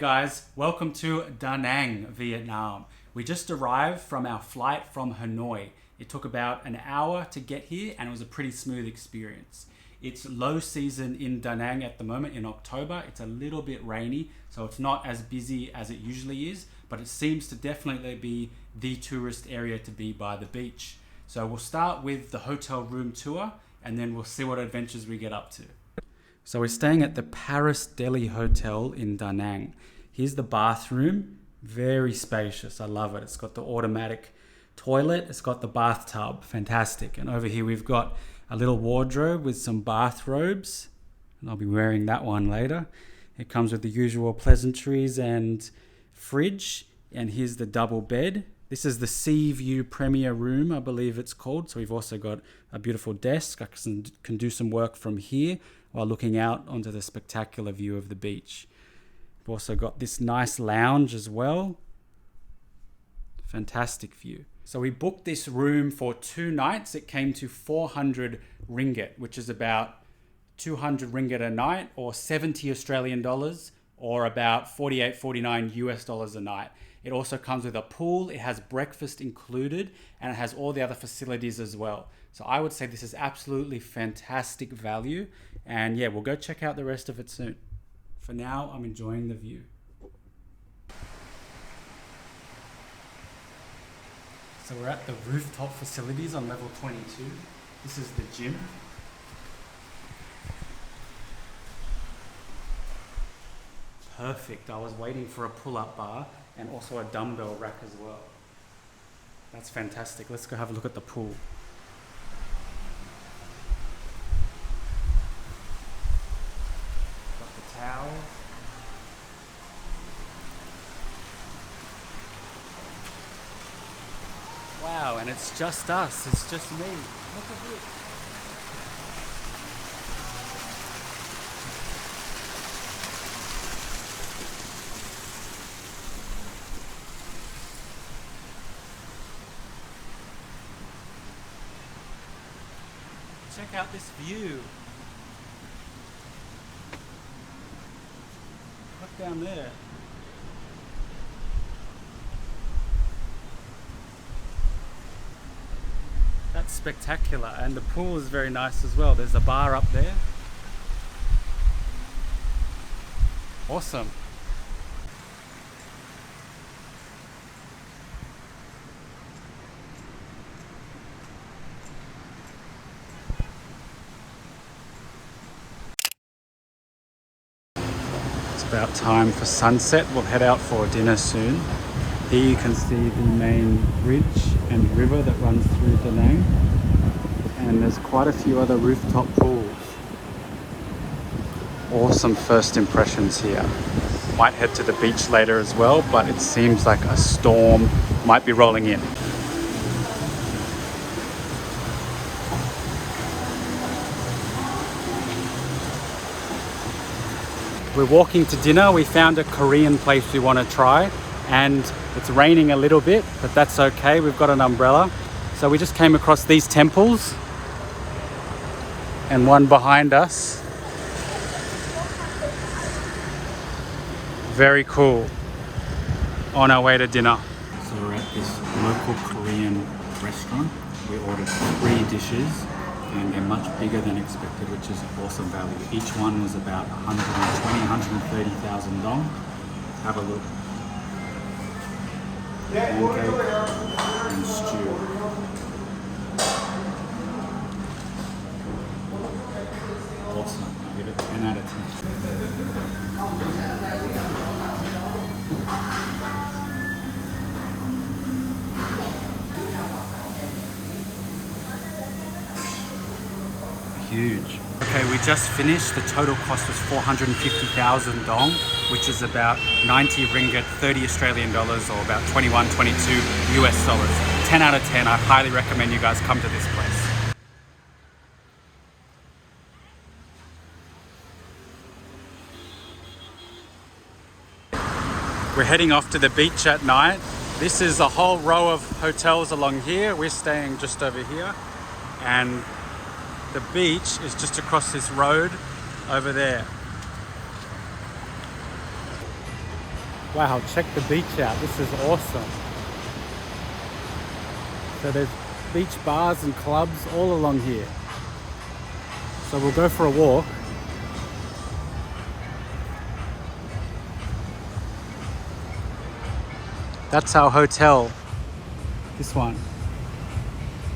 guys, welcome to Danang, Vietnam. We just arrived from our flight from Hanoi. It took about an hour to get here and it was a pretty smooth experience. It's low season in Danang at the moment in October. It's a little bit rainy, so it's not as busy as it usually is, but it seems to definitely be the tourist area to be by the beach. So we'll start with the hotel room tour and then we'll see what adventures we get up to. So we're staying at the Paris Deli Hotel in Danang. Here's the bathroom, very spacious, I love it. It's got the automatic toilet, it's got the bathtub, fantastic. And over here we've got a little wardrobe with some bathrobes, and I'll be wearing that one later. It comes with the usual pleasantries and fridge, and here's the double bed. This is the Sea View Premier Room, I believe it's called. So we've also got a beautiful desk. I can do some work from here while looking out onto the spectacular view of the beach. We've also got this nice lounge as well. Fantastic view. So we booked this room for 2 nights. It came to 400 ringgit, which is about 200 ringgit a night, or 70 Australian dollars, or about 48-49 US dollars a night. It also comes with a pool, it has breakfast included, and it has all the other facilities as well. So I would say this is absolutely fantastic value. And yeah, we'll go check out the rest of it soon. For now, I'm enjoying the view. So we're at the rooftop facilities on level 22. This is the gym. Perfect. I was waiting for a pull-up bar and also a dumbbell rack as well. That's fantastic. Let's go have a look at the pool. Got the towels. Wow, and it's just us. It's just me. Look at this. Check out this view. Look down there. That's spectacular, and the pool is very nice as well. There's a bar up there. Awesome. About time for sunset. We'll head out for dinner soon. Here you can see the main bridge and river that runs through Danang, and there's quite a few other rooftop pools. Awesome first impressions here. Might head to the beach later as well, but it seems like a storm might be rolling in. We're walking to dinner. We found a Korean place we want to try, and it's raining a little bit, but that's okay. We've got an umbrella. So we just came across these temples and one behind us. Very cool. On our way to dinner. So we're at this local Korean restaurant. We ordered 3 dishes. And they're much bigger than expected, which is awesome value. Each one was about 130,000 dong. Have a look. Pancake and stew. Awesome. I'll give it 10 out of 10. Huge. Okay, we just finished. The total cost was 450,000 dong, which is about 90 ringgit, 30 Australian dollars, or about 21, 22 US dollars. 10 out of 10. I highly recommend you guys come to this place. We're heading off to the beach at night. This is a whole row of hotels along here. We're staying just over here, and the beach is just across this road over there. Wow, check the beach out. This is awesome. So there's beach bars and clubs all along here. So we'll go for a walk. That's our hotel. This one.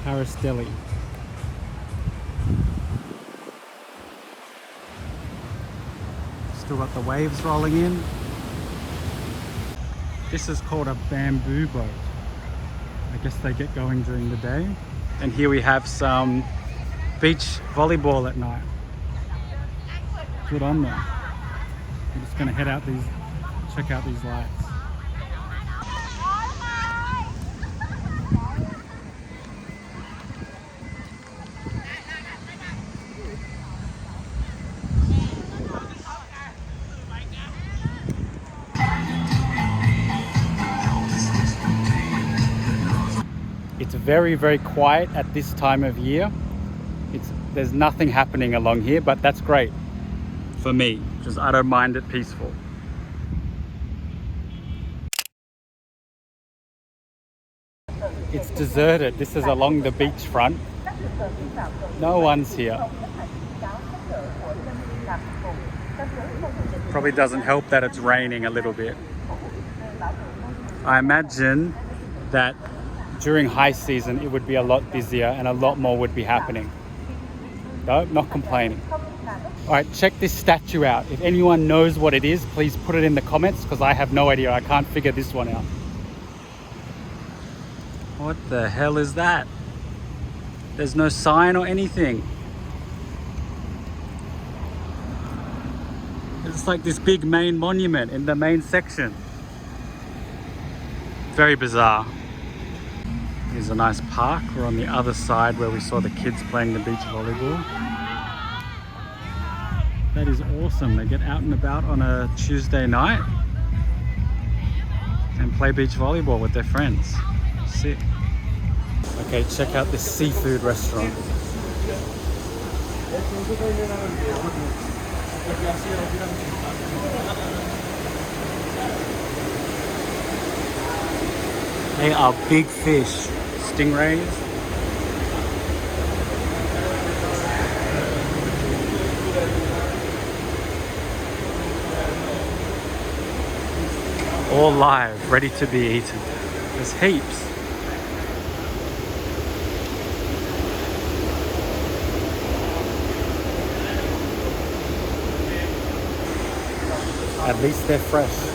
Paris Deli. Still got the waves rolling in. This is called a bamboo boat. I guess they get going during the day. And here we have some beach volleyball at night. Good on them. I'm just gonna head out these, check out these lights. It's very, very quiet at this time of year. There's nothing happening along here, but that's great for me, because I don't mind it peaceful. It's deserted. This is along the beachfront. No one's here. Probably doesn't help that it's raining a little bit. I imagine that during high season it would be a lot busier and a lot more would be happening. No, not complaining. All right, check this statue out. If anyone knows what it is, please put it in the comments, because I have no idea. I can't figure this one out. What the hell is that? There's no sign or anything. It's like this big main monument in the main section. Very bizarre. Here's a nice park. We're on the other side where we saw the kids playing the beach volleyball. That is awesome. They get out and about on a Tuesday night and play beach volleyball with their friends. Sick. Okay, check out this seafood restaurant. They are big fish. Stingrays. All live, ready to be eaten. There's heaps. At least they're fresh.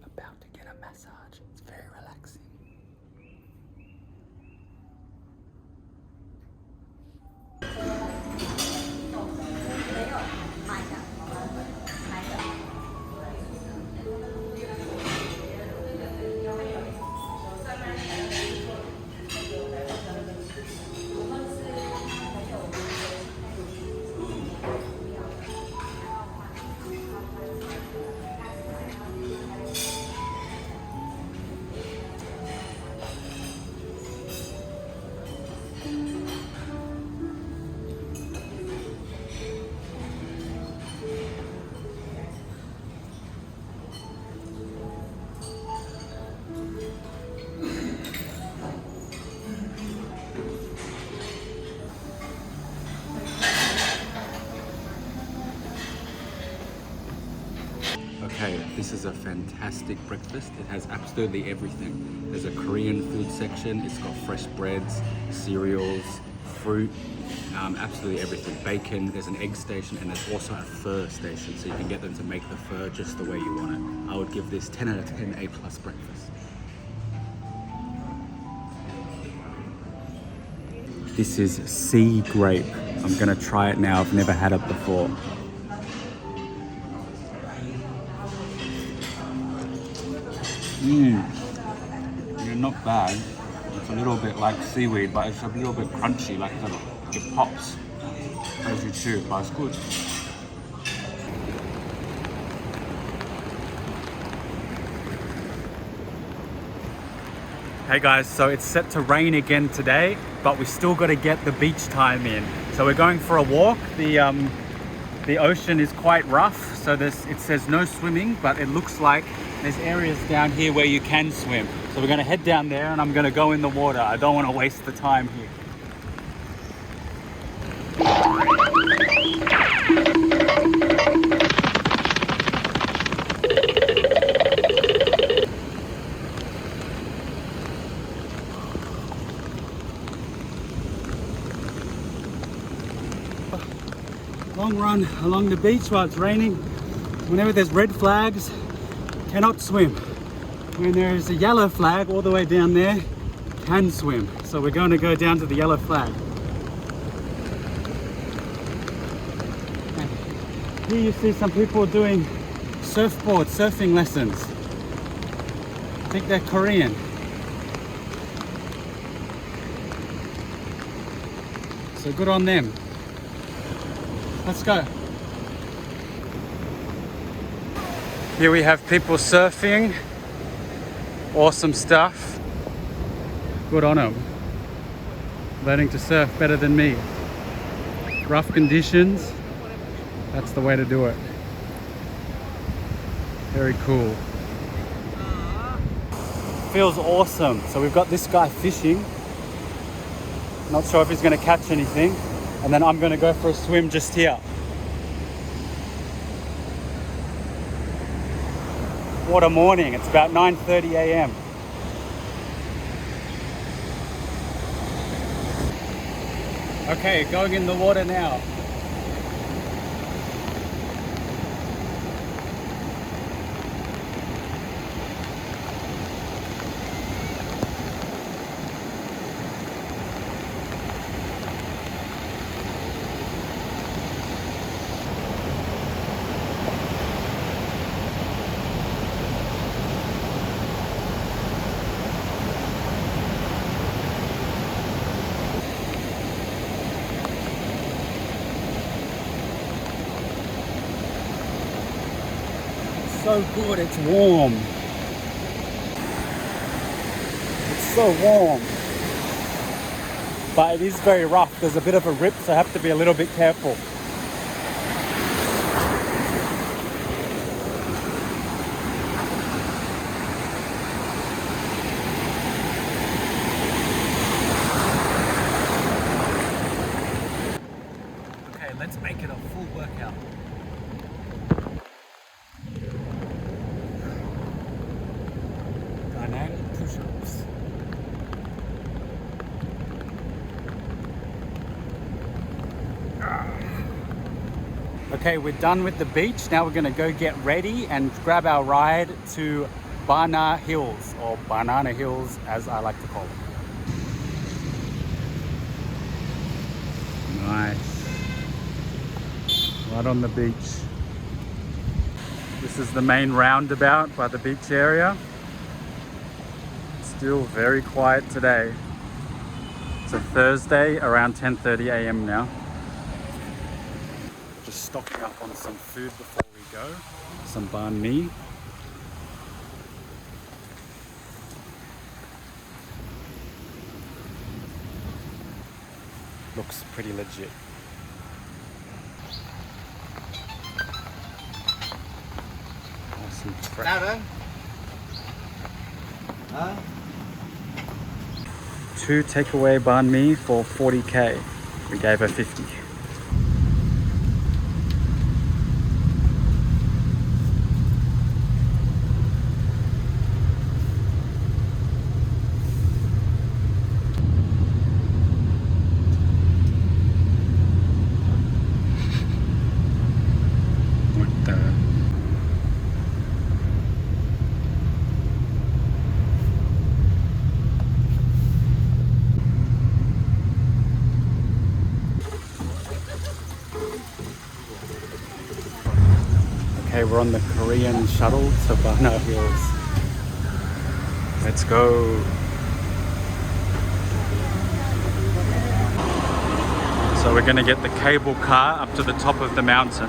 About to get a massage. It's very relaxing. Okay, this is a fantastic breakfast. It has absolutely everything. There's a Korean food section. It's got fresh breads, cereals, fruit, absolutely everything. Bacon, there's an egg station, and there's also a pho station, so you can get them to make the pho just the way you want it. I would give this 10 out of 10 A+ breakfast. This is sea grape. I'm gonna try it now. I've never had it before. Yeah, not bad. It's a little bit like seaweed, but it's a little bit crunchy, like it pops as you chew, but it's good. Hey guys, so it's set to rain again today, but we still got to get the beach time in. So we're going for a walk. The ocean is quite rough, so it says no swimming, but it looks like there's areas down here where you can swim. So we're going to head down there and I'm going to go in the water. I don't want to waste the time here. Long run along the beach while it's raining. Whenever there's red flags, cannot swim. When there's a yellow flag all the way down there, can swim. So we're going to go down to the yellow flag. And here you see some people doing surfing lessons. I think they're Korean. So good on them. Let's go. Here we have people surfing. Awesome stuff. Good on them. Learning to surf better than me. Rough conditions. That's the way to do it. Very cool. Feels awesome. So we've got this guy fishing. Not sure if he's going to catch anything. And then I'm going to go for a swim just here. What a morning. It's about 9:30 a.m. Okay, going in the water now. So good, it's warm. It's so warm. But it is very rough. There's a bit of a rip, so I have to be a little bit careful. Okay, let's make it a full workout. Danang push-ups. Okay, we're done with the beach. Now we're gonna go get ready and grab our ride to Banana Hills, or Banana Hills as I like to call it. Nice. Right on the beach. This is the main roundabout by the beach area. Still very quiet today. It's a Thursday, around 10:30 a.m. now. Just stocking up on some food before we go. Some banh mi. Looks pretty legit. Awesome. Two takeaway banh mi for 40k. We gave her 50. What the? Okay, we're on the Korean shuttle to Banana Hills. Let's go. So we're gonna get the cable car up to the top of the mountain.